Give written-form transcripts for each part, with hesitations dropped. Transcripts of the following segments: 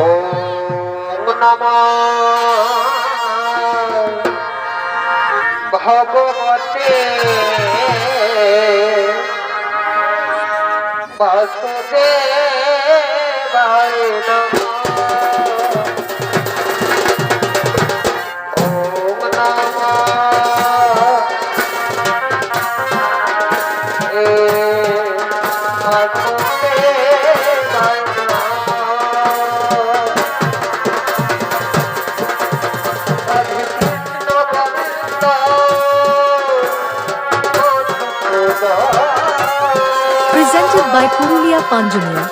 ওম নমঃ ভগবতে বাসুদেবায় নমঃ। ওম নমঃ বাসুদেবায় নমঃ। হরে Krishna Govinda Presented by Purulia Panjania.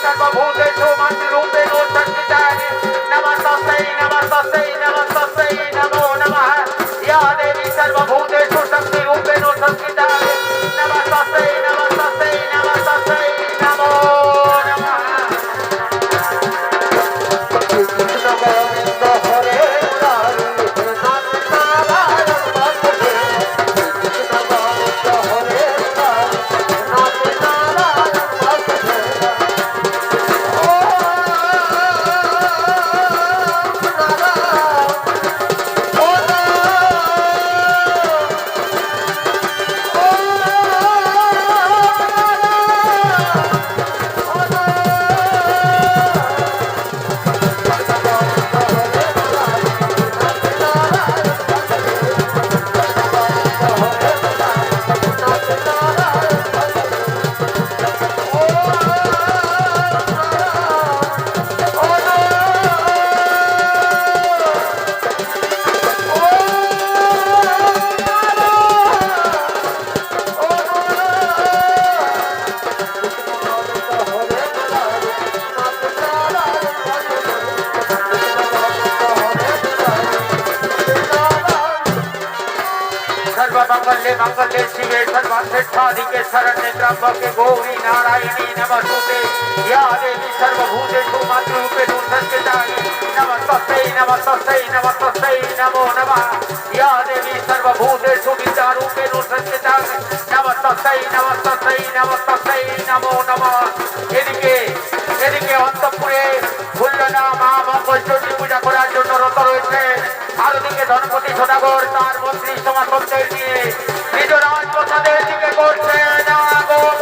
सर्वभूतेषु मंत्ररूपेण संस्थितानि नमस्तस्यै नमस्तस्यै नमस्तस्यै नमो नमः। या देवी सर्वभूतेषु शक्तिरूपेण संस्थितानि नमस्तस्यै नमस्तस्यै नमस्तस्यै नमो नमः। सर्वमंगले मंगले शिवे सर्वार्थसाधिके शरण्ये त्र्यंबके गौरी नारायणी नमस्तुते। या देवी सर्वभूतेषु मातृरूपेण संस्थितानि नमस्तस्यै नमस्तस्यै नमस्तस्यै नमो नमः। या देवी सर्वभूतेषु विद्यारूपेण संस्थितानि नमस्तस्यै नमस्तस्यै नमस्तस्यै नमो नमः। এদিকে এদিকে অন্তঃপুরে ফুল্লনা মা মঙ্গলচণ্ডী পূজা করার জন্য রত রয়েছে। আর ওদিকে ধনপতি সদাগর তার মন্ত্রী সমাজদের নিয়ে নিজ রাজপ্রসাদের দিকে করছে আগমন।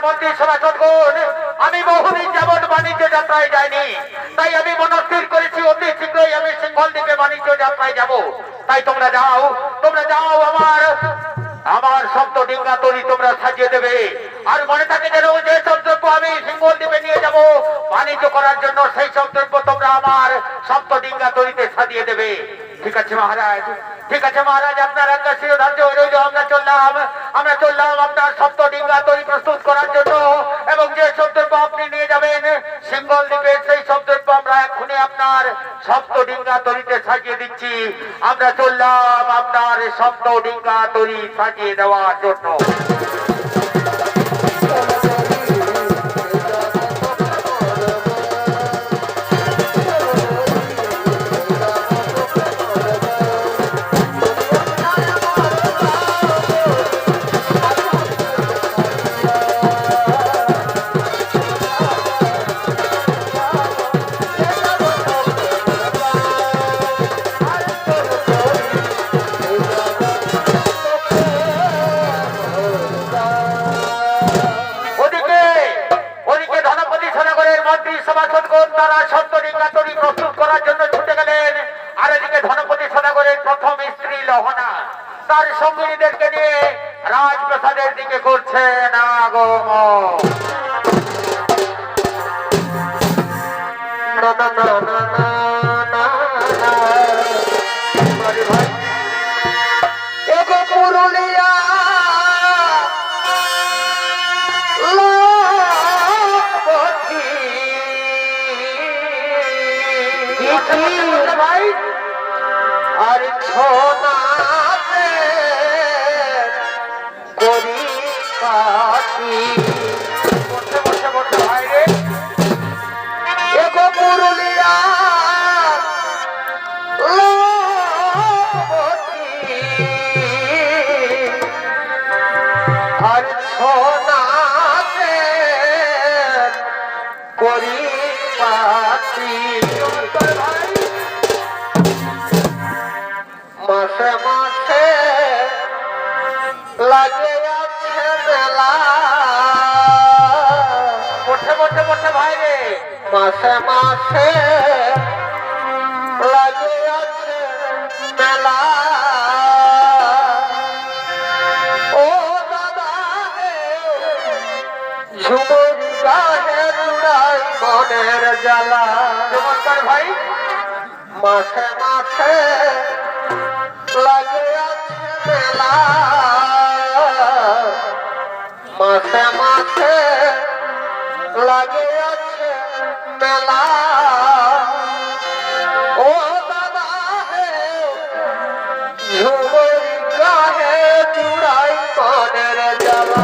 মন্ত্রী সভাসদগণ, আমি বহুদিন যাবৎ বাণিজ্য যাত্রায় যাইনি, তাই আমি মনস্থির করেছি অতি শীঘ্রই আমি সিংহল দ্বীপে বাণিজ্য যাত্রায় যাব। তাই তোমরা যাও আমার সপ্ত ডিঙ্গা তরি তোমরা সাজিয়ে দেবে। আর মনে থাকে যেন যে সব দ্রব্য আমি সিংহল দ্বীপে নিয়ে যাব বাণিজ্য করার জন্য, সেই সব দ্রব্য তোমরা আমার সপ্ত ডিঙ্গা তরিতে সাজিয়ে দেবে। ঠিক আছে মহারাজ, ঠিক আছে মহারাজ, আপনার একটা শিরোধার্য রইল। আমরা চললাম আপনার সপ্ত ডিঙ্গা তরি প্রস্তুত করার জন্য, এবং যে সব দ্রব্য আপনি নিয়ে যাবেন সিংহল দ্বীপে, সেই সব দ্রব্য আমরা এক্ষুনি আপনার সপ্ত ডিঙ্গা তরিতে সাজিয়ে দিচ্ছি। আমরা চললাম আপনার সপ্ত ডিঙ্গা তরি সাজিয়ে দেওয়ার জন্য। তারা সপ্ত ডিঙ্গা তরি প্রস্তুত করার জন্য ছুটে গেলেন। আর এদিকে ধনপতি সদাগরের প্রথম স্ত্রী লহনা তার সঙ্গীদেরকে নিয়ে রাজপ্রাসাদের দিকে করছেন আগমন। পুরুলিয়া ভাই আর ছোনাতে করি পাখি বসে বসে বসে ভাই রে এগো পুরুলিয়া আর ছোনাতে করি পাখি মাসে মাসে লাগে আছে মেলা বসে বসে বসে ভাই রে মাসে মাসে লাগে আছে মেলা ও দাদা ঝুমুরি গাহে জুড়াই মনের জ্বালা। নমস্কার ভাই। মাসে মাসে লাগে আছে মেলা মাসে মাসে লাগে আছে মেলা ও দাদা হে ঝুমুরি গাহে জুড়াই মনের জ্বালা।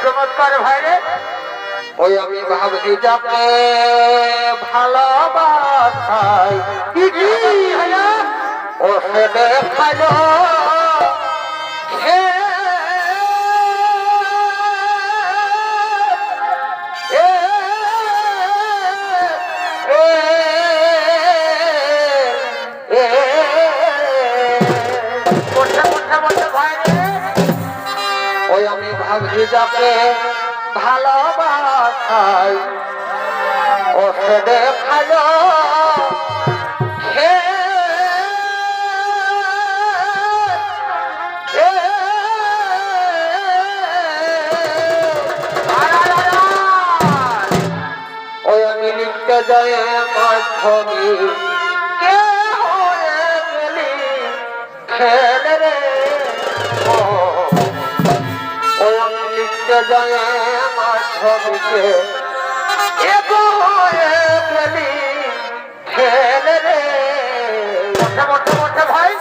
চমৎকার ভাইরে। ওই আমি ভাবছি যাকে ভালোবাসাই কি হলো? ও সে দেখালো সে এ, এ, এ, বলছে ভাইরে। ওই আমি ভাবছি যাকে ভালোবাসাই ও সে দেখালো সে এ, ওই আমি লিখতে যাই আমার ছবি কে হয়ে গেলি খেলে রে ও ওই আমি লিখতে যাই আমার ছবিকে এগো হয়ে গেলি খেলে রে বলছে ভাই।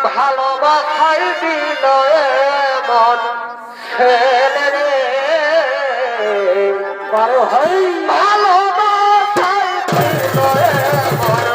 ভালোবাসাই দিল এমন ছেলে রে বারো ভাই। ভালোবাসাই দিল এমন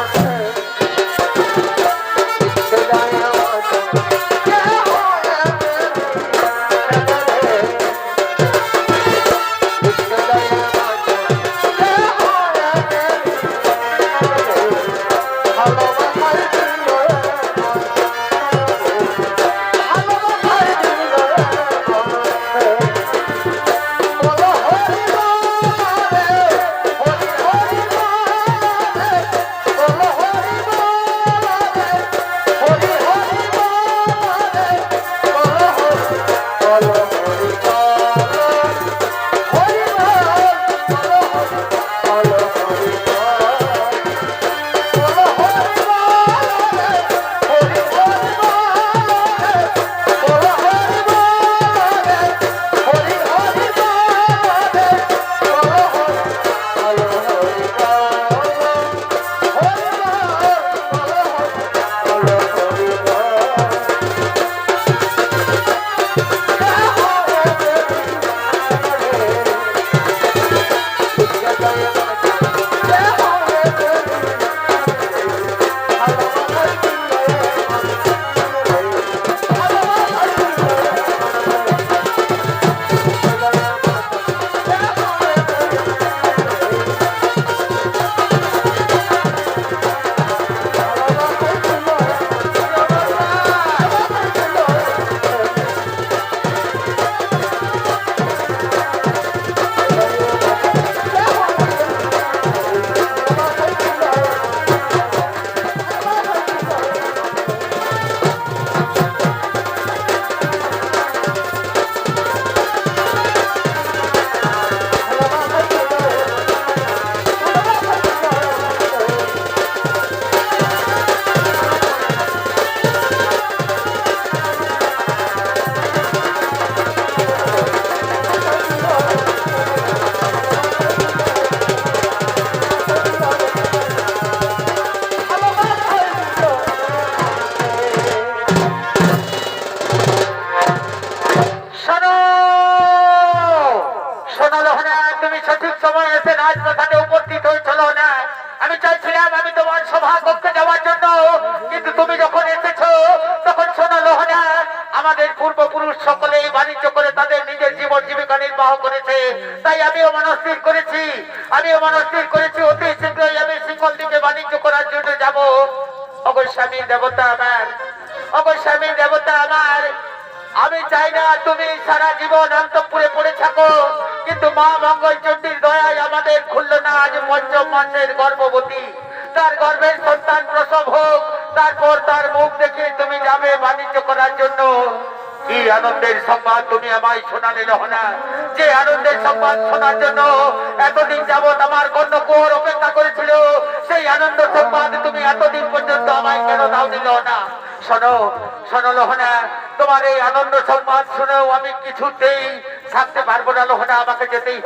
আমাদের পূর্বপুরুষ সকলেই বাণিজ্য করে তাদের নিজের জীবন জীবিকা নির্বাহ করেছে, তাই আমিও মনস্থির করেছি অতি শীঘ্রই আমি শিকল দ্বীপে বাণিজ্য করার জন্য যাব। অবশ্যই দেবতা আমার, আমি চাই না তুমি সারা জীবন অন্তঃপুরে পড়ে থাকো, কিন্তু মা মঙ্গল চণ্ডীর দয়ায় আমাদের খুলল না আজ পঞ্চম মাসের গর্ভবতী, তার গর্ভের সন্তান প্রসব হোক, তারপর তার মুখ দেখে তুমি যাবে বাণিজ্য করার জন্য। কি আনন্দের সংবাদ তুমি আমায় শোনালে রহনা, যে আনন্দের সংবাদ শোনার জন্য এতদিন যাবৎ আমার কন্যকুয়োর অপেক্ষা করেছিল, সেই আনন্দ সংবাদ তুমি এতদিন পর্যন্ত আমায় কেন দাওনি রহনা? শোনো লোহনা, তোমার এই আনন্দ সংবাদ শুনেও আমি কিছুতেই থাকতে পারবো না লোহনা, আমাকে যেতেই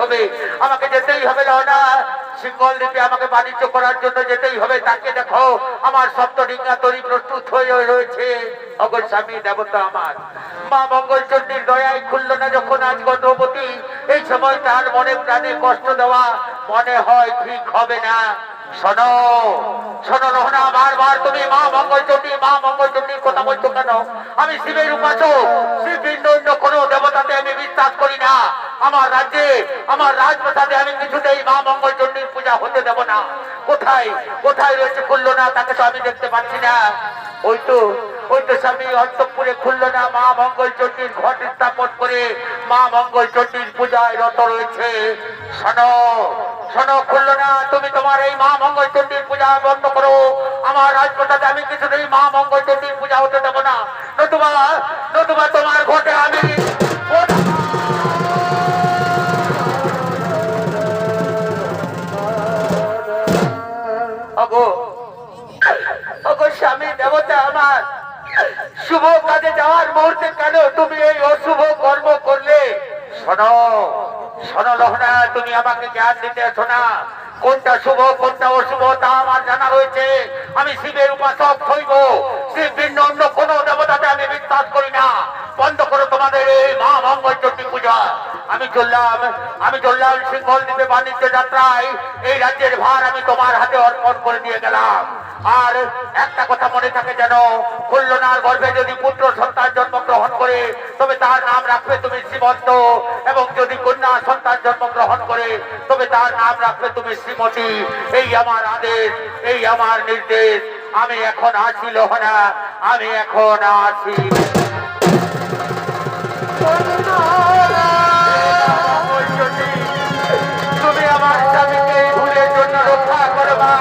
হবে লোহনা। সিঙ্গল দ্বীপে আমাকে বাণিজ্য করার জন্য যেতেই হবে। তাকে দেখো, আমার সপ্তডিঙ্গা তরি প্রস্তুত হয়ে রয়েছে। অগর স্বামী দেবতা আমার মা মঙ্গলচণ্ডীর দয়ায় খুলল না যখন আজ গর্ভবতী, এই সময় তার মনে প্রাণে কষ্ট দেওয়া মনে হয় ঠিক হবে না। শোনো শোনো রোহনা, বারবার তুমি মা মঙ্গলচণ্ডীর কথা বলছো কেন? আমি শিবের উপাসক, শিব ভিন্ন অন্য কোনো দেবতাতে আমি বিশ্বাস করি না। আমার রাজ্যে আমার রাজপ্রাসাদে আমি কিছুতেই মা মঙ্গলচণ্ডীর পূজা হতে দেব না। কোথায় কোথায় রয়েছে খুলল না, তাকে তো আমি দেখতে পাচ্ছি না। ওই তো স্বামী অন্তঃপুরে খুলল না মা মঙ্গলচণ্ডীর ঘট স্থাপন করে মা মঙ্গলচণ্ডীর পূজায় রত রয়েছে। শোনো শোনো খুলল না, তুমি তোমার এই মা মঙ্গলচণ্ডীর পূজা বন্ধ করো। আমার রাজপ্রাসাদে আমি কিছুতেই মা মঙ্গলচণ্ডীর পূজা হতে দেব না, নতুবা তোমার ঘটে আমি স্বামী দেবতা আমার, শুভ কাজে যাওয়ার মুহূর্তে কেন তুমি এই অশুভ কর্ম করলে? শোনো শোনো লোহনা, তুমি আমাকে জ্ঞান দিতে এসো না। কোনটা শুভ কোনটা অশুভ তা আমার জানা রয়েছে। আমি শিবের উপাসক হইব, শিব ভিন্ন অন্য কোনো দেবতাতে আমি বিশ্বাস করি না। বন্ধ করো তোমাদের এই মা মঙ্গলচণ্ডী পূজা। আমি চললাম সিংহল দ্বীপে বাণিজ্য যাত্রায়। এই রাজ্যের ভার আমি তোমার হাতে অর্পণ করে দিয়ে গেলাম। আর একটা কথা মনে থাকে যেন, খুলনার গর্ভে যদি পুত্র সন্তান জন্মগ্রহণ করে তবে তার নাম রাখবে তুমি শ্রীমন্ত, এবং যদি কন্যা সন্তান জন্মগ্রহণ করে তবে তার নাম রাখবে তুমি শ্রীমতী। এই আমার আদেশ, এই আমার নির্দেশ। আমি এখন আসি লোহনা, আমি এখন আসি। তুমি আমার স্বামীকে এই ভুলের জন্য রক্ষা করো মা,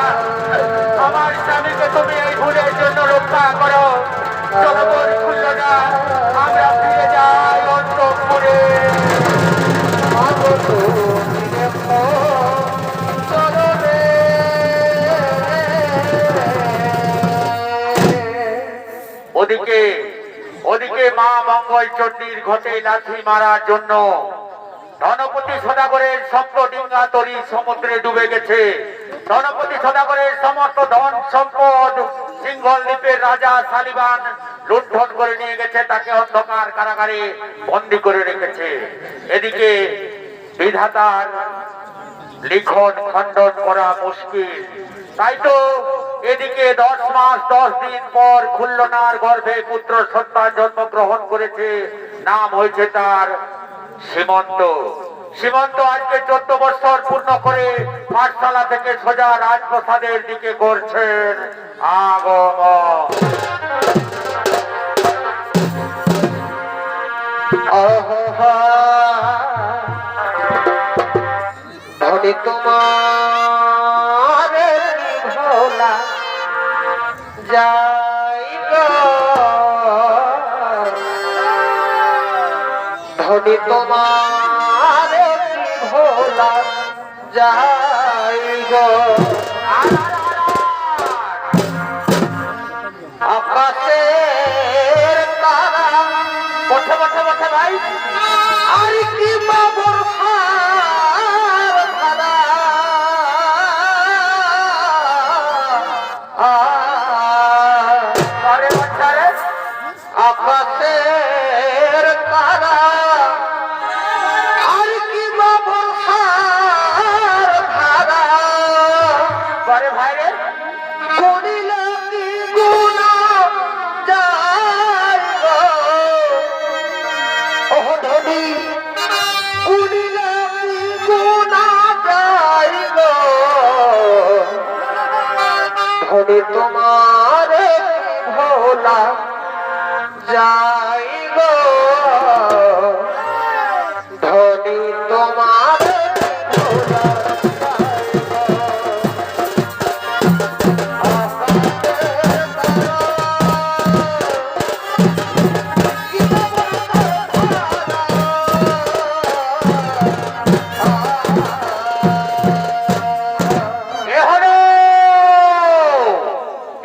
আমার স্বামীকে তুমি এই ভুলের জন্য রক্ষা করো। জনগণ খুলল না, আমরা ফিরে যাই অন্তঃপুরে। ওদিকে মা মঙ্গলচণ্ডীর ঘটে লাথি মারার জন্য ধনপতি সদাগরের সপ্ত ডিঙ্গা তরি সমুদ্রে ডুবে গেছে। ধনপতি সদাগরের সমস্ত ধন সম্পদ সিংহল দ্বীপের রাজা শালিবান লুণ্ঠন করে নিয়ে গেছে, তাকে অন্ধকার কারাগারে বন্দী করে রেখেছে। এদিকে বিধাতার লিখন খণ্ডন করা মুশকিল। তাই তো এদিকে 10 মাস 10 দিন পর খুলনার গর্ভে পুত্র সন্তান জন্মগ্রহণ করেছে। নাম হয়েছে তার সীমন্ত। সীমন্ত আজকে 14 বছর পূর্ণ করে পাঠশালা থেকে সোজা রাজপ্রাসাদের দিকে করছেন আগমন। ধনী তোমার ভোলা যাই গো, ধনী তোমার ভোলা যাই গো। আকাশের তারা বসে বসে বসে ভাই, আর কি বাবর ধারা আরে বাচ্চারে আকাশের তারা আর কি বাবর ধারা আরে ভাই রে, করিলে কি গুণা যায় গো। ওহ ধনী করিলে কি গুণা যায় গো, ধনী তোমার ভোলা যাই গো, ধনী তোমার ভোলা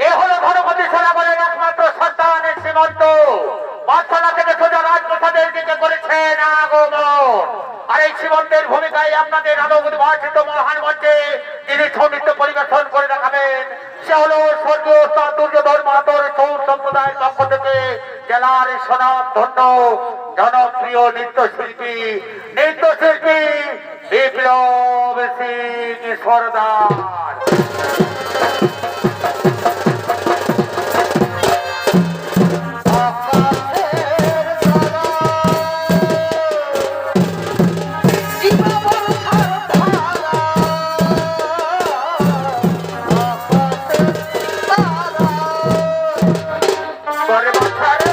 এ হলো ধনপতি সদাগরের একমাত্র সন্তান সীমন্ত। পাঠশালা থেকে সোজা রাজপ্রাসাদের দিকে করেছেন আগমন। আর এই সীমন্তের ভূমিকায় আপনাদের আলো উদ্ভাসিত মহান মঞ্চে যিনি সঙ্গীত পরিবেশন করে দেখাবেন সে হলো স্বর্গীয় দুর্যোধন মাহাতোর সৌর সম্প্রদায়ের পক্ষ থেকে স্বনাম ধন্য জনপ্রিয় নৃত্যশিল্পী বিপ্লব সিং সরদার। Thank you.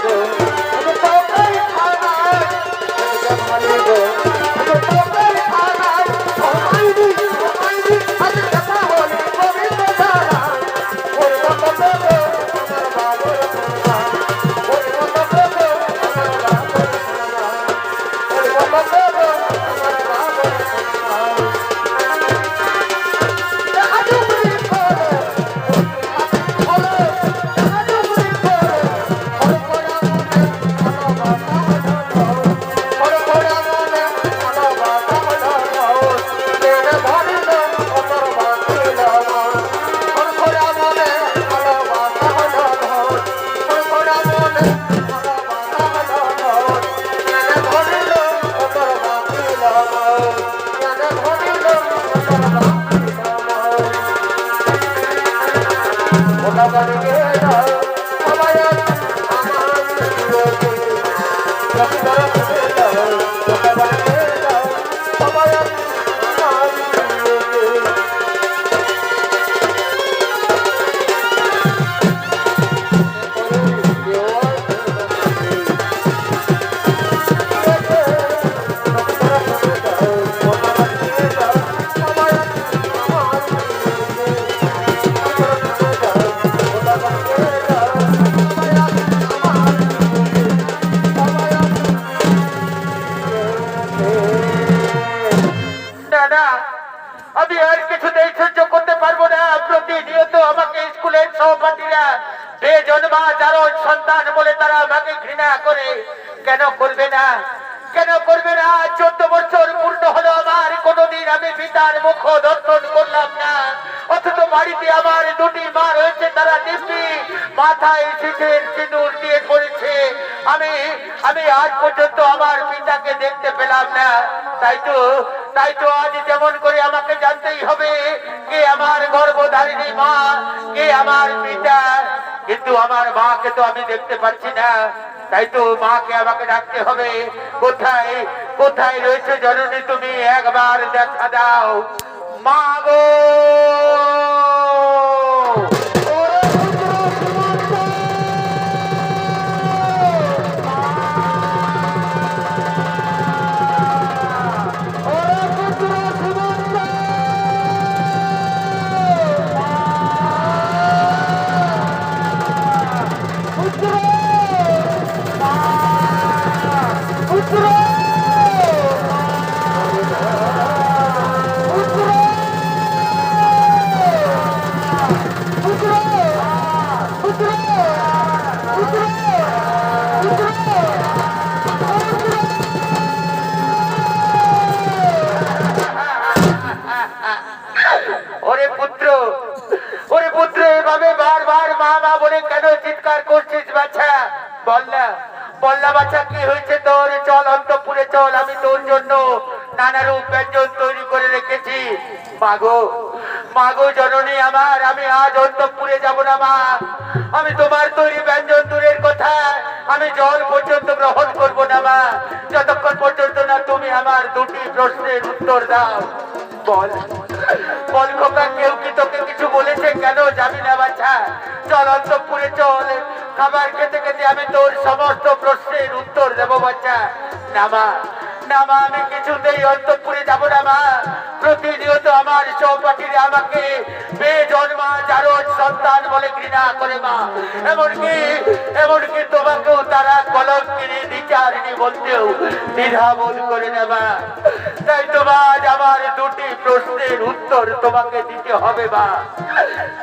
গো আমি তোকেই খানাই জামালি গো আমি তোকেই খানাই ঘুমাইনি ঘুমাইনি আজ কথা বলি গোবিন্দ দাঁড়া ওরে বাবা গো আমার বাবুর সোনা ওরে বাবা গো আমার বাবুর সোনা ওরে বাবা গো আমার বাবুর সোনা হাজুরি করে বলো হাজুরি করে ওরে কোড়া মনে ভালোবাসা হলো ওরে কোড়া মনে ভালোবাসা হলো তেরে ধরিল ওর বাঁধিল ওরে কোড়া মনে ভালোবাসা হলো ওরে কোড়া মনে ভালোবাসা হলো তেরে ধরিল ওর বাঁধিল তেরে ধরিল ওর বাঁধিল ওটা বাড়ি গেল সবাই আমার প্রিয়কে সব তরফ গেল ওটা বাড়ি গেল সবাই আমার না না আমি আর কিছুতেই সহ্য করতে পারবো না প্রতিনিয়ত আমাকে স্কুলের সহপাঠীরা বেজন্মা যারো সন্তান বলে তারা আমাকে ঘৃণা করে কেন করবে না কেন করবে না 14 বছর পূর্ণ হলো আমার কোনোদিন আমি পিতার মুখ দর্শন করলাম না অথচ বাড়িতে আমার দুটি মা রয়েছে তারা দিব্যি মাথায় শীতের সিঁদুর দিয়ে পড়েছে আমি আমি আজ পর্যন্ত আমার পিতাকে দেখতে পেলাম না তাই তো আজ যেমন করে আমাকে জানতেই হবে কে আমার গর্ভধারিণী মা কে আমার পিতা কিন্তু আমার মাকে তো আমি দেখতে পাচ্ছি না তাই তো মাকে আমাকে ডাকতে হবে কোথায় কোথায় রয়েছে জননী তুমি একবার দেখা দাও মা গো ওরে পুত্র এভাবে বারবার মা মা বলে কেন চিৎকার করছিস বাচ্চা বল না বাচ্চা কি হয়েছে তোর চল অন্তঃপুরে চল আমি তোর জন্য নানা রূপ ব্যঞ্জন তৈরি করে রেখেছি মাগো জননী আমার আমি আজ অন্তঃপুরে যাব না মা আমি তোমার তৈরি ব্যঞ্জন দূরের কথা আমি জল পর্যন্ত গ্রহণ করব না মা যতক্ষণ পর্যন্ত না তুমি আমার দুটি প্রশ্নের উত্তর দাও বল খোকা কেউ কি তোকে কিছু বলেছে কেন যাবি না বাচ্চা চল অন্তঃপুরে চল খাবার খেতে খেতে আমি তোর সমস্ত প্রশ্নের উত্তর দেবো বাচ্চা না মা আমি কিছুতেই অন্তঃপুরে যাব না মা প্রতিনিয়ত আমার সহপাঠীরা আমাকে বেজন্মা জারজ সন্তান বলে ঘৃণা করে মা এমনকি তোমাকেও তারা কলঙ্কিনী দ্বিচারিণী বলতেও দ্বিধাবোধ করে নেবা তাই তোমার আমার দুটি প্রশ্নের উত্তর তোমাকে দিতে হবে মা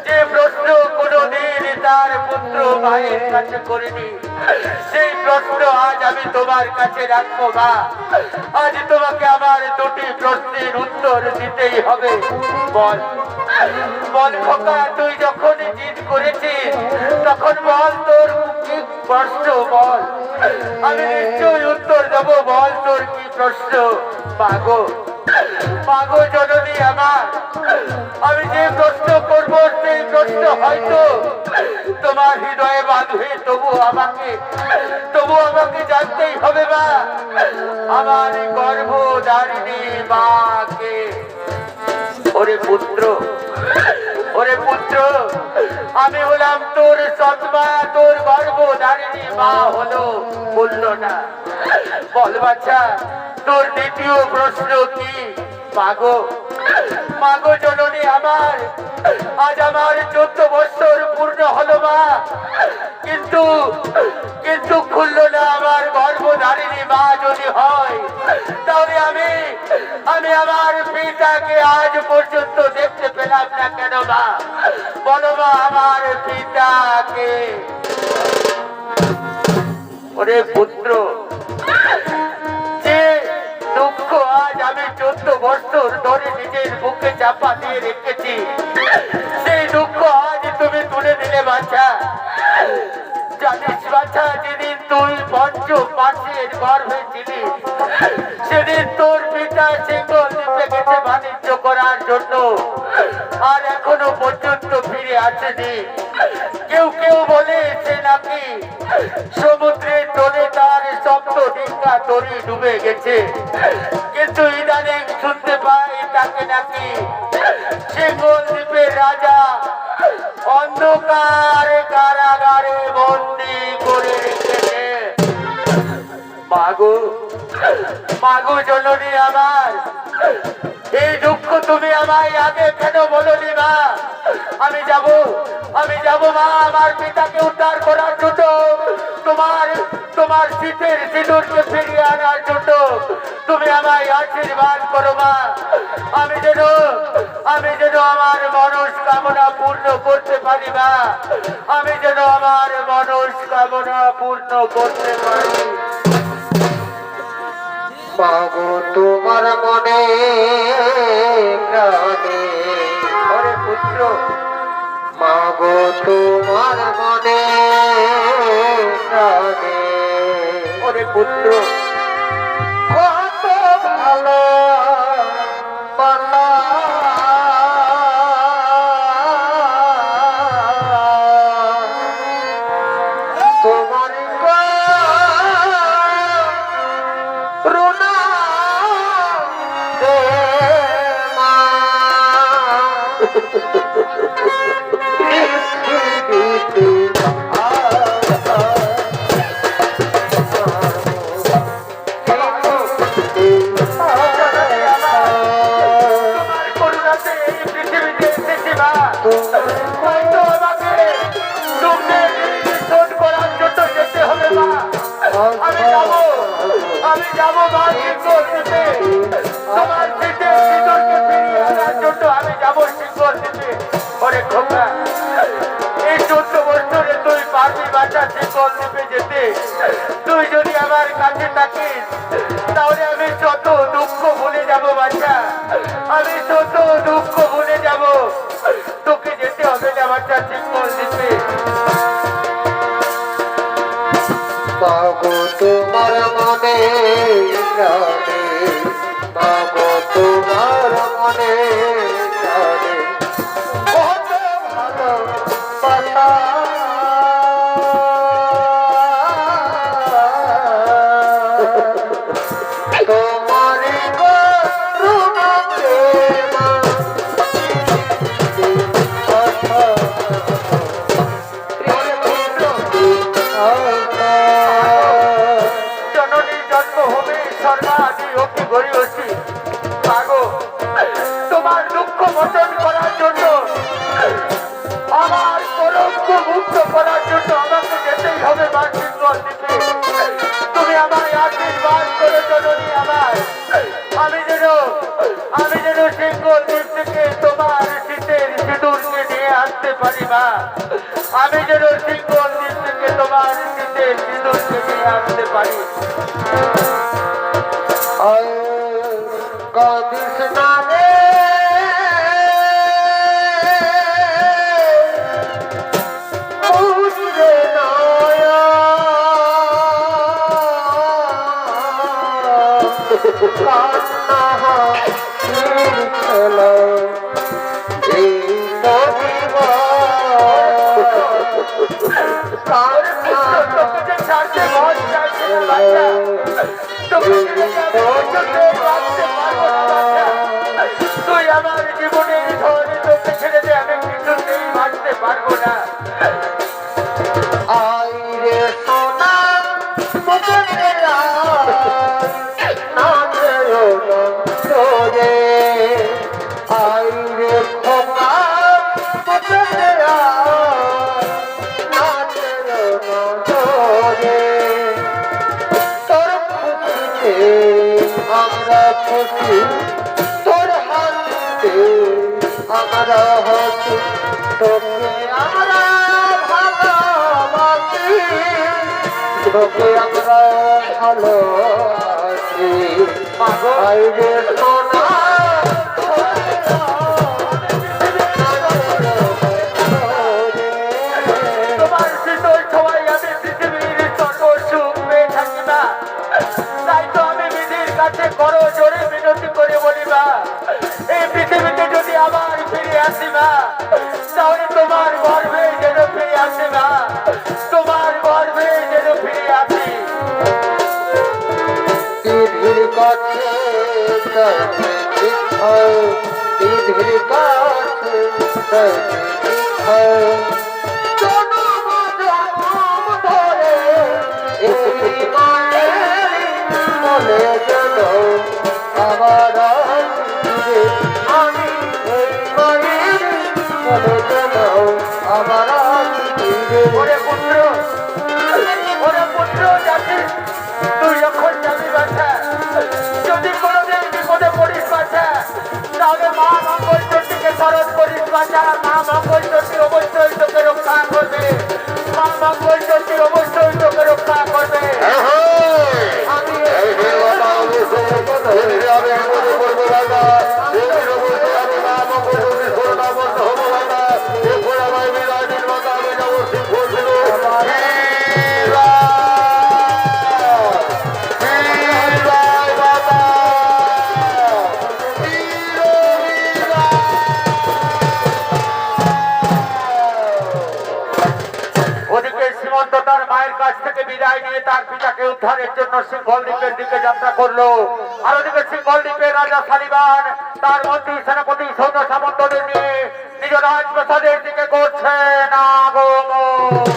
যে প্রশ্ন কোনোদিন তার পুত্র ভাইয়ের কাছে করেনি সেই প্রশ্ন আজ আমি তোমার কাছে রাখবো মা আজ তোমাকে আমার দুটি প্রশ্নের উত্তর দিতেই হবে বল খোকা তুই যখন জিদ করেছিস তখন বল তোর কি প্রশ্ন বল আমি নিশ্চয়ই উত্তর দেবো বল তোর কি প্রশ্ন মাগো জননী আমার আমি যে প্রশ্ন করব সেই প্রশ্ন হয়তো তোমার হৃদয়ে বাঁধবে তবু আমাকে জানতেই হবে মা আমার গর্ভধারিণী মাকে ওরে পুত্র ওরে পুত্র, আমি হলাম তোর সৎমা, তোর গর্ভধারিণী মা হলো বললো না। বল বাচ্চা, তোর দ্বিতীয় প্রশ্ন কি? মাগো, মাগো জননী আমার, আজ আমার 14 বছর পূর্ণ হলো মা, কিন্তু কিন্তু খুললো না আমার গর্ভধারিণী মা যদি হয়, তাহলে আমি আমার পিতাকে আজ পর্যন্ত দেখতে পেলাম না কেন মা? বলো মা, আমার পিতাকে। ওরে পুত্র, যে দুঃখ আজ আমি 14 বছর ধরে নিজের বুকে চাপা দিয়ে রেখেছি, সেই দুঃখ আজ তুমি তুলে দিলে বাচ্চা। জানিস বাচ্চা, যেদিন তুই পঞ্চ মাসের গর্ভে ছিলি, সেদিন তোর পিতা সিঙ্গল দ্বীপে গেছে বাণিজ্য করার জন্য, আর এখনো পর্যন্ত ফিরে আসেনি। কেউ কেউ বলে সে নাকি সমুদ্রের তলে তার শব্দ ডিঙ্গা তরি ডুবে গেছে, কিন্তু ইদানিং শুনতে পাই তাকে নাকি সিঙ্গল দ্বীপের রাজা অন্ধকার কারাগারে বন্দি করে রেখেছে। মাগো, মাগো জননী আমার, এই দুঃখ তুমি আমায় আগে কেন বলনি মা? আমি যাব মা, আমার পিতাকে উদ্ধার করার জন্য, তোমার শীতের সিঁদুরকে ফিরিয়ে আনার জন্য তুমি আমায় আশীর্বাদ করো মা। আমি যেন আমার মনস্কামনা পূর্ণ করতে পারি মা, আমি যেন আমার মনস্কামনা পূর্ণ করতে পারি। মাগো তোমার মনে প্রাণে, ওরে পুত্র, মাগো তোমার মনে প্রাণে, ওরে পুত্র, কত ভালো বাসা তোমার করুণা দে মা। তোমার করুণাতে এই পৃথিবীতে এসেছি মা। হয়তো আমাকে দুঃখের শোধ করার জন্য যেতে হবে মা। আমি যাব মা, সিঙ্গল দ্বীপে তোমার শীতের ভিতরকে ফিরিয়ে আনার জন্য আমি যাব সিঙ্গল দ্বীপে। ওরে খোকা, এই 14 বছরে তুই পারবি বাচ্চা সিঙ্গল দ্বীপে যেতে? তুই যদি আমার কাছে থাকিস, তাহলে আমি যত দুঃখ ভুলে যাব বাচ্চা, আমি যত দুঃখ ভুলে যাব। তোকে যেতে হবে না বাচ্চা সিঙ্গল দ্বীপে। মাগো তোমার মনে প্রাণে, মাগো তোমার মনে প্রাণে, কত ভালো বাসা তোমার করুণা প্রেমা। জননীর জন্মভূমি সর্বাদি অতি গরিয়সী মাগো, তোমার দুঃখ মোচন করার জন্য, আমার কলঙ্ক মুক্ত করার জন্য আমাকে যেতেই হবে মা সিঙ্গল দ্বীপে। তুমি আমায় আশীর্বাদ করো জননী আমার, আমি যেন সিঙ্গল দ্বীপ থেকে তোমার শীতের সিঁদুরকে নিয়ে আসতে পারি মা, আমি যেন সিঙ্গল দ্বীপ থেকে তোমার শীতের সিঁদুরকে নিয়ে আসতে পারি। কাঁদিস না রে বুঝবে নয়া, কান্না খেলা এই মদিবা, কান্না তোকে যে ছাড়তে মন চাইছে না বাচ্চা, তোকে ছেড়ে আমি পর্যন্ত বাঁচতে পারবো না বাচ্চা। তুই আমার জীবনের ধরে, তোকে ছেড়ে দে আমি কিছু পারবো না। আইরে সোনা মুখে নাচো তোরে আইরে খোকা মুখে নাচো তোরে তোর খুশিতে আমরা খুশি তোর হাসিতে আমরা হাসি তোকে আমরা ভালোবাসি তোকে আমরা ভালোবাসি আইরে সোনা তোমার শীতল ছোঁয়ায় আমি পৃথিবীর যত সুখ পেয়ে থাকি না। তাই তো আমি বিধির কাছে করো জোরে বিনতি করে বলি মা, এই পৃথিবীতে যদি আবার ফিরে আসি মা, তাহলে তোমার গর্ভে যেন ফিরে আসি মা, তোমার গর্ভে যেন ফিরে আসি। বিধির কাছে বিধির কাছে জনম জনম ধরে এই মায়ের মনে যেন আমার আমি এই মায়ের মনে যেন আমার ওরে পুত্র, ওরে পুত্র যাচ্ছিস তুই যখন যাবি বাচ্চা, যদি কোনোদিন বিপদে পড়িস বাচ্চা, তাহলে মা মঙ্গল চণ্ডীকে স্মরণ করিস বাচ্চা। মা মঙ্গল চণ্ডী অবশ্যই তোকে রক্ষা করবে, মা মঙ্গল চণ্ডী অবশ্যই তোকে রক্ষা করবে। আমি ওদিকে সীমন্ত তার মায়ের কাছ থেকে বিদায় নিয়ে তার পিতাকে উদ্ধারের জন্য সিংহল দ্বীপের দিকে যাত্রা করলো। আর ওদিকে সিংহল দ্বীপের রাজা সালিবান তার মন্ত্রী সেনাপতি সৈন্য সামন্তদের নিয়ে নিজ রাজপ্রাসাদের দিকে করছেন আগমন।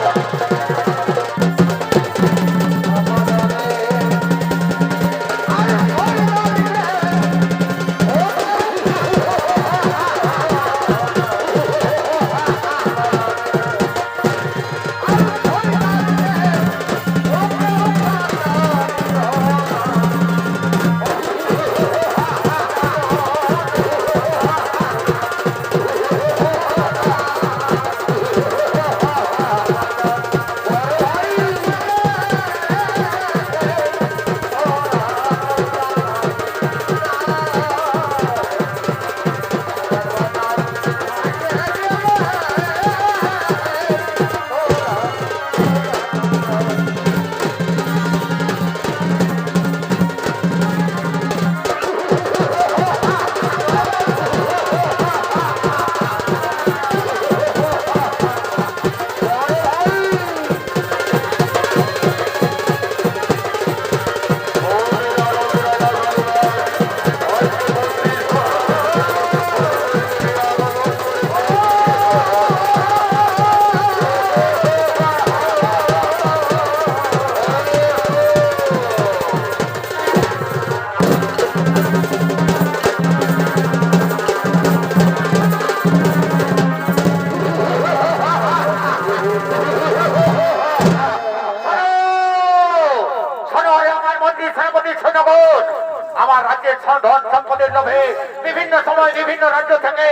আমার রাজ্যের ধন সম্পদের লোভে বিভিন্ন সময় বিভিন্ন রাজ্য থেকে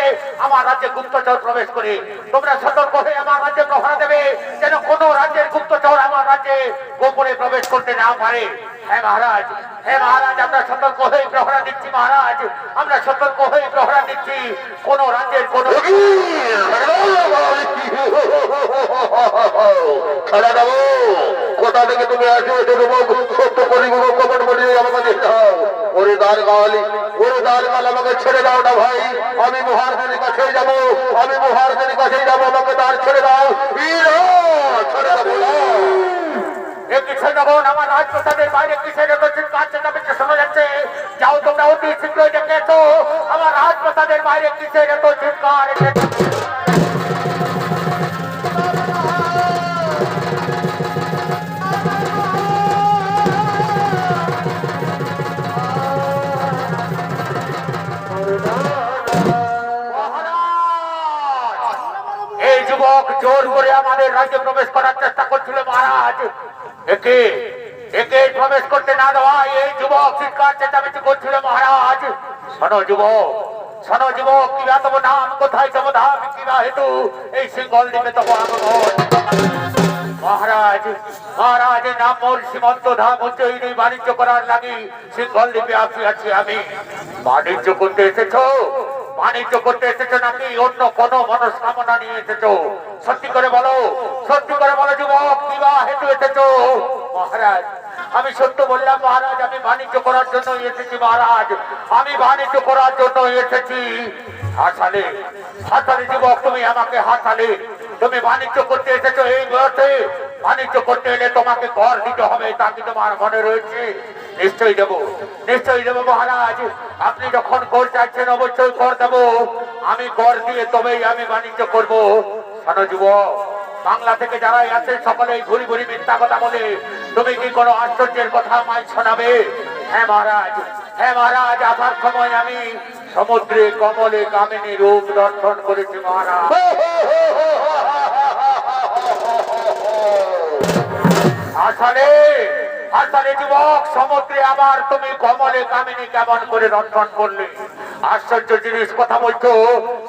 আমার রাজ্যে গুপ্তচর প্রবেশ করে। তোমরা সতর্ক হয়ে আমার রাজ্যে প্রহরা দেবে, যেন কোন রাজ্যের গুপ্তচর আমার রাজ্যে গোপনে প্রবেশ করতে না পারে। হ্যাঁ মহারাজ, হ্যাঁ মহারাজ, আমরা সতর্ক হয়ে প্রহরা দিচ্ছি মহারাজ, আমরা সতর্ক হয়ে প্রহরা দিচ্ছি। কোন রাজ্যের কোন খালা দেবো কোথা থেকে তুমি আসো সত্য করি কপট বলি আমাকে দাও। ওরে দার গালি, ওরে দার গাল, আমাকে ছেড়ে দাও না ভাই, আমি মহারাজের কাছে যাবো, আমি মহারাজের কাছে যাবো, আমাকে দাঁড় ছেড়ে দাও। ছেড়ে দেবো না। আমার রাজপ্রাসাদের বাইরে কিসের এত চিৎকার চেঁচামেচি শোনা যাচ্ছে? যাও তোমরা অতি শীঘ্রই দেখে এসো আমার রাজপ্রাসাদের বাইরে কিসের এত চিৎকার। রাজ্যে প্রবেশ করার চেষ্টা করছিল মহারাজ। একে একে প্রবেশ করতে না দেওয়া এই যুবক চিৎকার চেঁচামেচি করছিল মহারাজ। শোনো যুবক, শোনো যুবক, কিবা তব নাম, কোথায় তব ধাম, কিবা হেতু এই সিংহল দ্বীপে তব আগমন। মহারাজ, মহারাজ নাম মোর সীমন্ত ধাম উজ্জয়িনী, বাণিজ্য করার লাগি সিংহল দ্বীপে আসিয়াছি আমি। বাণিজ্য করতে এসেছো? বাণিজ্য করতে এসেছো নাকি অন্য কোন মনস্কামনা নিয়ে এসেছো? সত্যি করে বলো, সত্যি করে বলো যুবক, কিবা হেতু এসেছো? মহারাজ, আমি সত্য বললাম মহারাজ, আমি বাণিজ্য করার জন্য এসেছি মহারাজ, আমি বাণিজ্য করার জন্য এসেছি। হাসালে, হাসালে যুবক, তুমি আমাকে হাসালে। তুমি বাণিজ্য করতে এসেছো এই বয়সে? বাণিজ্য করতে এলে তোমাকে কর দিতে হবে, তা কি তোমার মনে রয়েছে? নিশ্চয়ই দেবো, নিশ্চয়ই দেবো মহারাজ। আপনি যখন কর চাইছেন অবশ্যই কর দেবো। আমি কর দিয়ে তবেই আমি বাণিজ্য করবো। শোনো যুবক, বাংলা থেকে যারা আছে সকলেই ঘুরি ঘুরি মিথ্যা কথা বলে। তুমি কি কোনো আশ্চর্যের কথা আমায় শোনাবে? হ্যাঁ মহারাজ, হ্যাঁ মহারাজ, আসার সময় আমি সমুদ্রে কমলে কামিনী রূপ দর্শন করেছি মহারাজ। আসলে আসলে যুবক, সমুদ্রে আবার তুমি কমলে কামিনী কেমন করে দর্শন করলে? আশ্চর্য জিনিস কথা বলছো।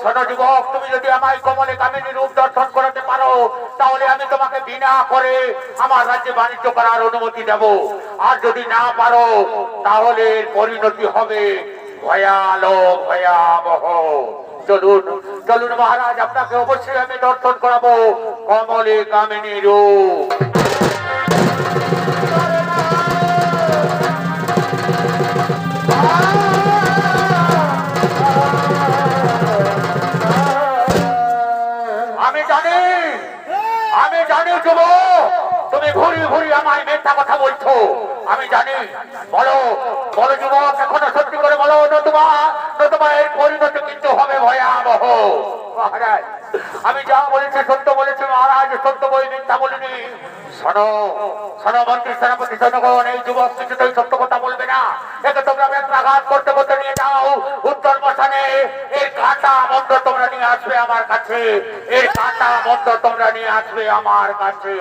শোনো যুবক, তুমি যদি আমায় কমলে কামিনী রূপ দর্শন করাতে পারো, তাহলে আমি তোমাকে বিনা করে আমার রাজ্যে বাণিজ্য করার অনুমতি দেব। আর যদি না পারো, তাহলে পরিণতি হবে ভয়ালো ভয়াবহ। চলুন, চলুন মহারাজ, আপনাকে অবশ্যই আমি দর্শন করাবো কমলে কামিনী রূপ। আমি জানি যুবক, তুমি ঘুরি ঘুরি আমায় মিথ্যা কথা বলছো, আমি জানি। বলো, বলো যুবক, এখনো সত্যি করে বলো, নতুবা নতুবা এর পরিণতি কিন্তু হবে ভয়াবহ। মহারাজ, আমি যা বলেছি সত্য বলেছি মহারাজ, সত্য বই মিথ্যা বলিনি। শোনো, শোনো মন্ত্রী, সেনাপতি, জনগণ, এই যুবক কিছুতেই সত্য কথা বলবে না। একে তোমরা বেত্রাঘাত করতে করতে নিয়ে যাও উত্তর মশানে। এর কাঁটা মন্ত্র তোমরা নিয়ে আসবে আমার কাছে, এর কাঁটা মন্ত্র তোমরা নিয়ে আসবে আমার কাছে।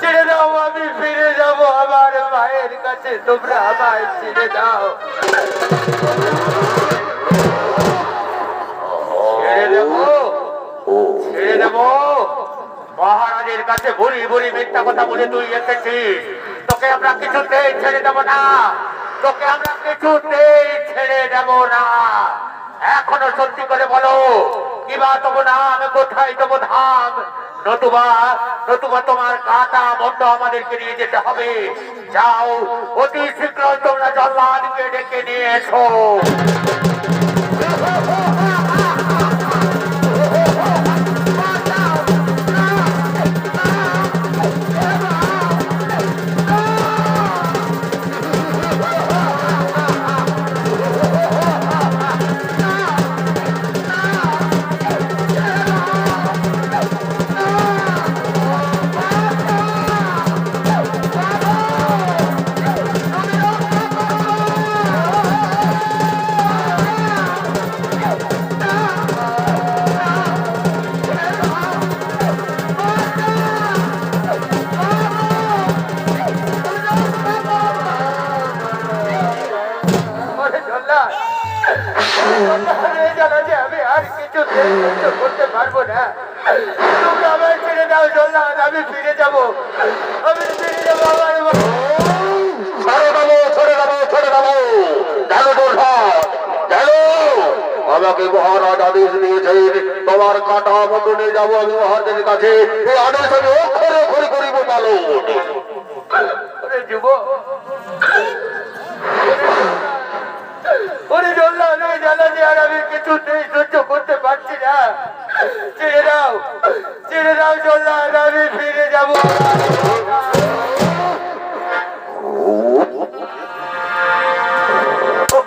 ছেড়ে দাও, আমি ফিরে যাবো আমার মায়ের কাছে, তোমরা আমায় ছেড়ে দাও। ছেড়ে দেবো, ছেড়ে দেবো? মহারাজের কাছে ভুরি ভুরি মিথ্যা কথা বলে তুই এসেছিস। তোকে আমরা কিছুতেই ছেড়ে দেবো না, তোকে আমরা কিছুতেই ছেড়ে দেবো না। এখনো সত্যি করে বলো, কিবা তবু নাম, কোথায় তবু ধাম, নতুবা নতুবা তোমার কাটা বন্ধ আমাদেরকে নিয়ে যেতে হবে। যাও, অতি শীঘ্রই তোমরা জল্লাদকে ডেকে নিয়ে এসো। জানো যে আমি আর কিছু করতে পারবো না। তোমরা আমায় ছেড়ে দাও জল্লাদ, আমি ফিরে যাবো, আমি ফিরে যাবো আমার আমাকে মহারাজ আদেশ দিয়েছেন তোমার কাটা মতো নিয়ে যাবো আমি মহারাজের কাছে। এই আদেশ আমি অক্ষরে অক্ষরে করিব পালন। যুব ওরে জল্লাদ, আমি জানো যে আর আমি কিছুতেই সহ্য করতে পারছি না। ছেড়ে দাও, ছেড়ে দাও জল্লাদ, আমি ফিরে যাবো।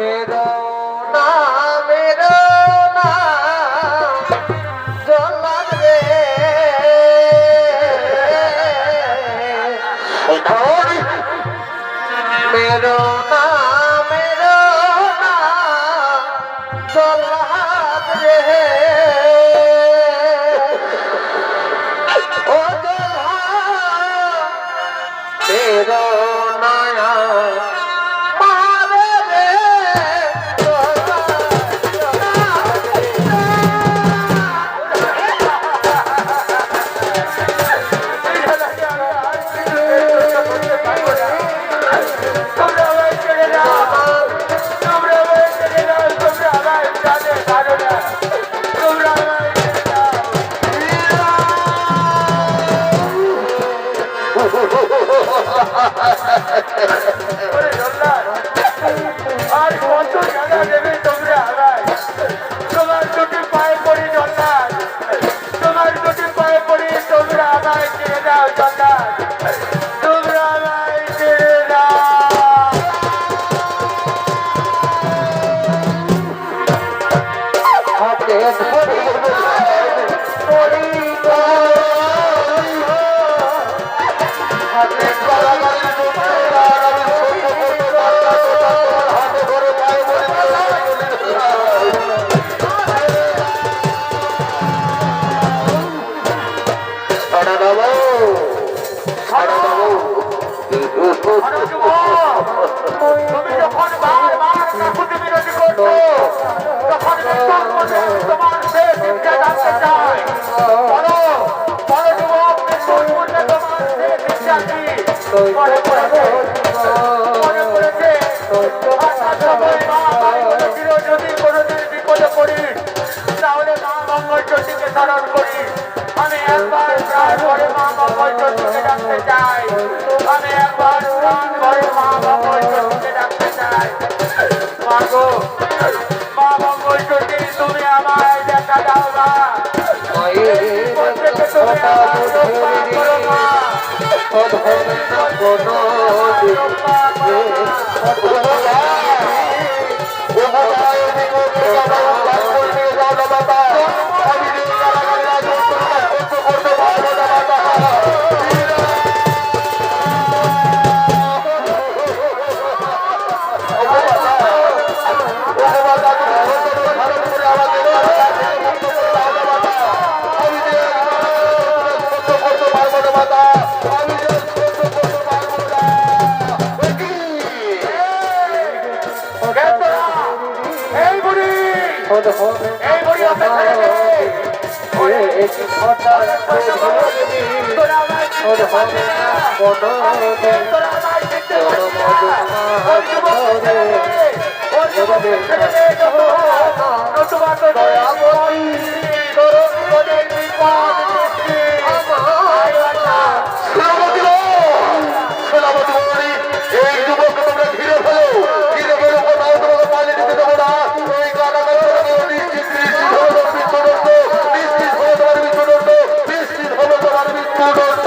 মেরো না মেরো না জল্লাদ রে, মেরো না মেরো না জল্লাদ রে, ও জল্লাদ মেরো নয়া আর কত জায়গা দেবে তোমরা আমায়? তোমার দুটি পায়ে পড়ি জল্লাদ, তোমার দুটি পায়ে পড়ি, তোমরা আমায় ছেড়ে দাও জল্লাদ, তোমরা আমায় ছেড়ে দাও। তুমি যখন বারবার কাকুতি বিরতি করছো, তখন মৃত্যুর মধ্যে তোমার শেষ ইচ্ছা জানতে চাই। বলো, বলো যুবক, মৃত্যুর মধ্যে তোমার শেষ ইচ্ছা কি? মনে পড়েছে, মনে পড়েছে তোমার সময় মা ভাই বলেছিল, যদি কোনোদিন বিপদে পড়িস তাহলে মা মঙ্গল চণ্ডীকে স্মরণ করিস। আমি একবার প্রাণ ভরে মা মঙ্গল চণ্ডীকে ডাকতে চাই, আমি একবার প্রাণ ভরে মা মঙ্গল চণ্ডীকে ডাকতে চাই। মা গো, মা মঙ্গল চণ্ডী, তুমি আমায় দেখা দাও মা, বিপদ থেকে তুমি আমায় রক্ষা করো মা, এই বুড়ি অপেক্ষা রেখে তোরা আমায় চিনতে পারবি না, তোরা আমায় চিনতে পারবি না। ওই যুবককে ছেড়ে দে, ওই যুবককে ছেড়ে দে, নতুবা তো দয়া করি, তোর বিপদের বিপদ দিচ্ছি। এই যুবককে তোমরা ঘিরে ফেলো, ঘিরে ফেলো, কোথাও তোমাকে পালিয়ে দিতে দেবো না। এই কাটাকাটি নিশ্চিত হলো তোমার মৃত্যুদণ্ড, নিশ্চিত হলো তোমার মৃত্যুদণ্ড।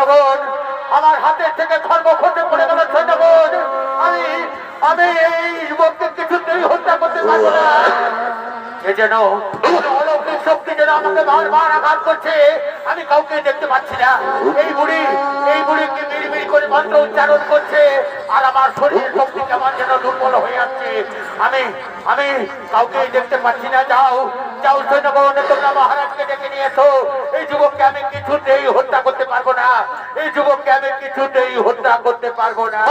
সৈন্যগণ, আমার হাতের থেকে খর্ব খসে পড়ে গেল সৈন্যগণ। আমি আমি এই যুবককে কিছুতেই হত্যা করতে পারবো না। এ যেন অলৌকিক শক্তি যেন আমাকে বারবার আঘাত করছে, আমি কাউকে দেখতে পাচ্ছি না। এই বুড়ি কি মিড়মিড় করে মন্ত্র উচ্চারণ করছে, আর আমার শরীরের শক্তি কেমন যেন দুর্বল হয়ে যাচ্ছে। আমি আমি কাউকে দেখতে পাচ্ছি না। যাও যাও সৈন্যগণ, তোমরা মহারাজকে ডেকে নিয়ে এসো। এই যুবককে আমি কিছুতেই হত্যা করতে পারবো না। এই যুবককে আমি কিছুতেই হত্যা করতে পারবো না।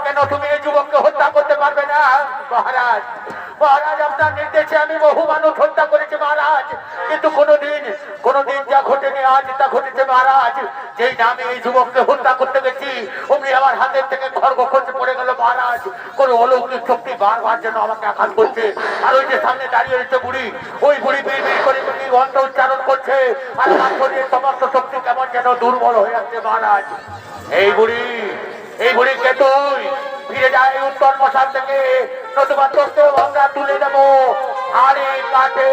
কেন তুমি এই যুবককে হত্যা করতে পারবে না? মহারাজ মহারাজ, আপনার নির্দেশে আমি বহু মানুষ হত্যা করেছি মহারাজ, কিন্তু কোনোদিন যা ঘটেনি আজ তা ঘটেছে মহারাজ। যেই নামে এই যুবককে হত্যা করতে গেছি, অমনি আমার হাতের থেকে খড়গ খসে পড়ে গেল মহারাজ। কোন অলৌকিক শক্তি বারবার যেন আমাকে আঘাত করছে। আর ওই যে সামনে দাঁড়িয়ে রয়েছে বুড়ি, ওই বুড়ি বিড়বিড় করে মন্ত্র উচ্চারণ করছে, আর আমার শরীরের সমস্ত শক্তি কেমন যেন দুর্বল হয়ে যাচ্ছে মহারাজ। এই বুড়ি কে তুই? ফিরে যায় উত্তর মশাল থেকে, নতুবা তোকে আমরা তুলে দেবো আরে কাটে।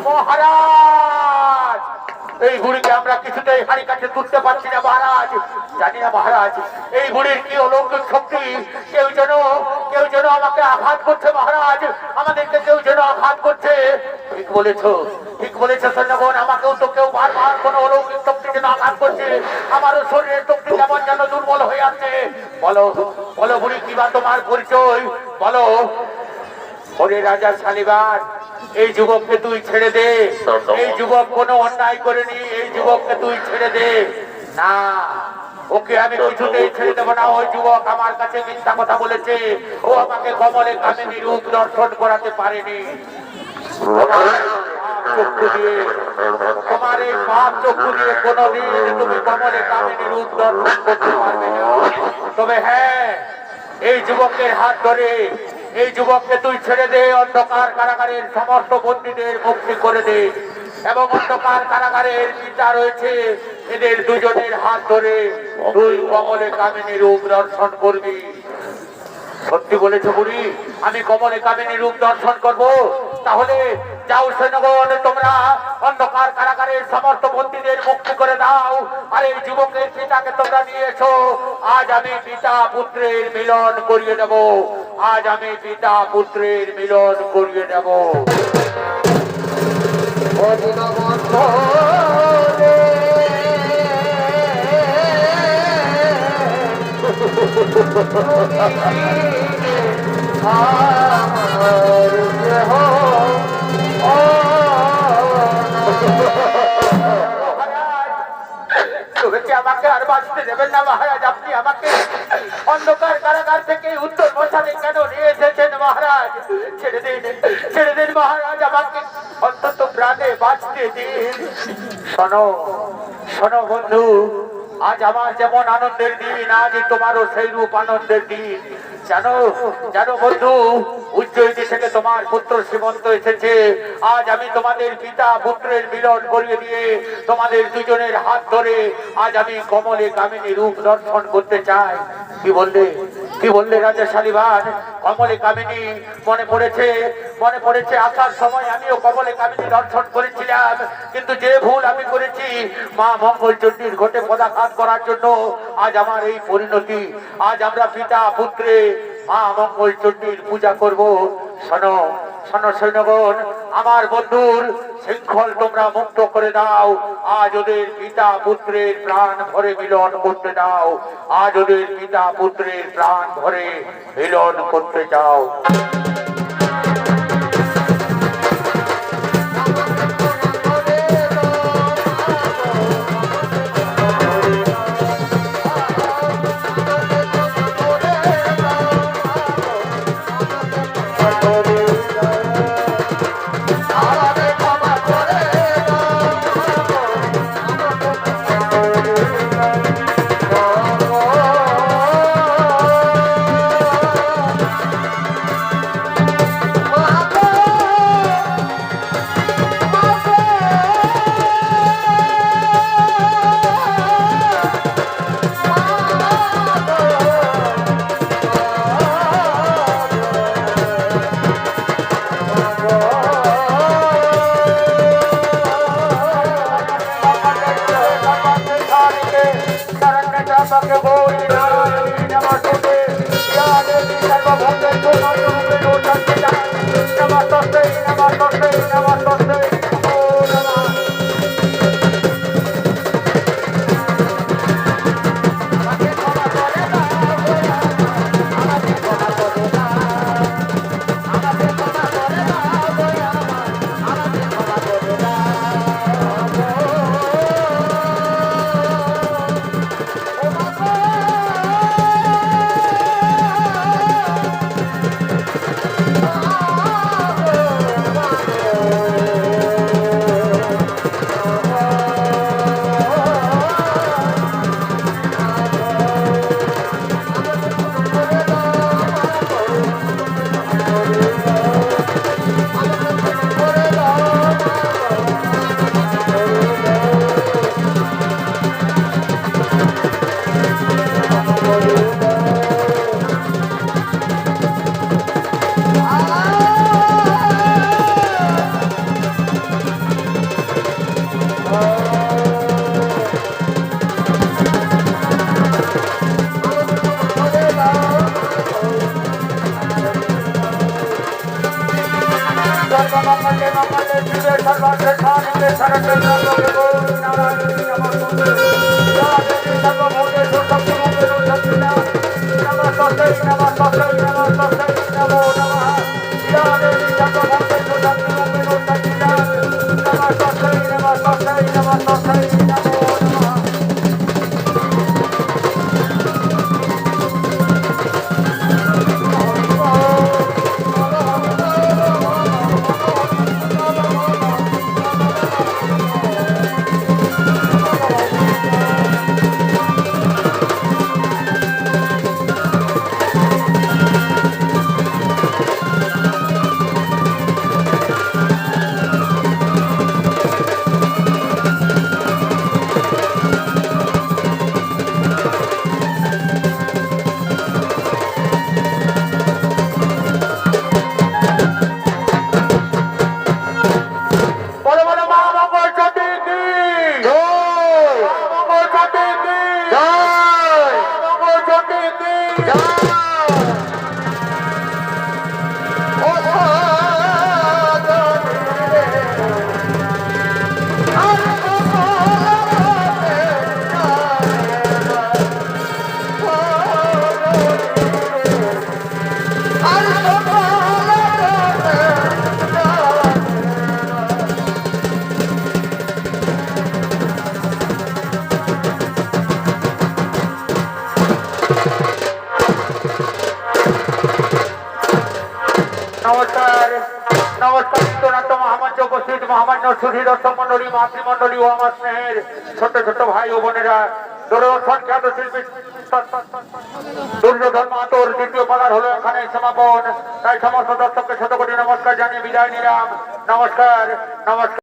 মহারাজ, এই বুড়িকে আমরা কিছুতেই হাড়ি কাছে তুলতে পারছি না মহারাজ। জানি না মহারাজ, এই বুড়ির কি অলৌকিক শক্তি। কেউ যেন আমাকে আঘাত করছে মহারাজ, আমাদেরকে কেউ যেন আঘাত করছে। ঠিক বলেছ সৈন্যগণ, আমাকেও তো কেউ বারবার কোন অলৌকিক শক্তি যেন আঘাত করছে। আমারও শরীরের শক্তি কেমন যেন দুর্বল হয়ে আছে। বলো বলো বুড়ি, কিবা তোমার পরিচয় বলো। ওরে রাজা শালিবান, এই যুবককে তুই ছেড়ে দে। এই যুবক কোনো অন্যায় করেনি, এই যুবককে তুই ছেড়ে দে। না, ওকে আমি কিছুতেই ছেড়ে দেবো না। ওই যুবক আমার কাছে মিথ্যা কথা বলেছে। ও আমাকে কমলে কামিনী রূপ দর্শন করাতে পারেনি। তোমার এই পাপ চক্ষু দিয়ে কোনদিন তুমি কমলে কামিনী রূপ দর্শন করতে পারবে না। তবে হ্যাঁ, এই যুবকের হাত ধরে এই যুবককে তুই ছেড়ে দে। অন্ধকার কারাগারের সমস্ত বন্দীদের মুক্তি করে দে, এবং অন্ধকার কারাগারের পিতা রয়েছে, এদের দুজনের হাত ধরে তুই কমলে কামিনী রূপ দর্শন করবি। সত্যি বলেছ বুড়ি, আমি কমলে কামিনী রূপ দর্শন করব। তাহলে যাও সৈন্যগণ, তোমরা অন্ধকার কারাগারের সমস্ত বন্দীদের মুক্তি করে দাও, আর এই যুবকের পিতাকে তোমরা নিয়ে এসো। আজ আমি পিতা পুত্রের মিলন করিয়ে দেব। আজ আমি পিতা পুত্রের মিলন করিয়ে দেব। আমাকে আর বাঁচতে দেবেন না মহারাজ। আপনি আমাকে অন্ধকার কারাগার থেকে উত্তর মশালে কেন নিয়ে এসেছেন মহারাজ? ছেড়ে দিন মহারাজ, আমাকে অন্তত প্রাণে বাঁচতে দিন। শোনো বন্ধু, আজ আমার যেমন আনন্দের দিন, আজ তোমারও সেই রূপ আনন্দের দিন। জানো বন্ধু, উজ্জয়িনী থেকে তোমার পুত্র সীমন্ত এসেছে। আজ আমি তোমাদের পিতা পুত্রের মিলন করিয়ে দিয়ে তোমাদের দুজনের হাত ধরে আজ আমি কমলে কামিনী রূপ দর্শন করতে চাই। কি বললে রাজা শালিবান? কমলে কামিনী মনে পড়েছে আসার সময় আমিও কমলে কামিনী দর্শন করেছিলাম, কিন্তু যে ভুল আমি করেছি মা মঙ্গল চণ্ডীর ঘটে পদাঘাত করার জন্য আজ আমার এই পরিণতি। আজ আমরা পিতা পুত্রে মা মঙ্গল চণ্ডীর পূজা করব। শোনো সৈন্যগণ, আমার বন্ধুর শৃঙ্খল তোমরা মুক্ত করে দাও। আজ ওদের পিতা পুত্রের প্রাণ ভরে মিলন করতে দাও। আজ ওদের পিতা পুত্রের প্রাণ ভরে মিলন করতে চাও। তস্মৈ নমঃ তস্মৈ নমঃ তস্মৈ নমো নমঃ। আমাকে ক্ষমা করে দাও গো আমাকে ক্ষমা করে দাও আমাকে ক্ষমা করে দাও গো আমাকে ক্ষমা করে দাও ও মা গো সর্বমঙ্গলে মঙ্গলে শিবে সর্বার্থে সাধিকে শরণে ত্র্যম্বকে গৌরী নারায়ণী নমস্তুতে। ইয়া দেবী সর্বভূতেষু শক্তিরূপেণ সংস্থিতা নমঃ তস্মৈ নমঃ তস্মৈ নমঃ তস্মৈ নমো নমঃ। ইয়া দেবী সর্বভূতেষু শক্তিরূপেণ সংস্থিতা নমঃ তস্মৈ নমঃ তস্মৈ নমঃ তস্মৈ নমো নমঃ। বলো বলো মা মঙ্গল চণ্ডী কি জয় মা মঙ্গল চণ্ডী কি জয় মা মঙ্গল চণ্ডী কি ও সাধনী রে আর নমস্কার নমস্কার চিত্রনাট্য মহামঞ্চে উপস্থিত মহামান্য সুধী দর্শক মন্ডলী মাতৃমন্ডলী ও আমার স্নেহের ছোট্ট ছোট্ট ভাই ও বোনেরা দূরদর্শন খ্যাত শিল্পী দুর্যোধন মাতোর দ্বিতীয় পালার হলো এখানে সমাপন। তাই সমস্ত দর্শককে শতকোটি নমস্কার জানিয়ে বিদায় নিলাম। নমস্কার নমস্কার।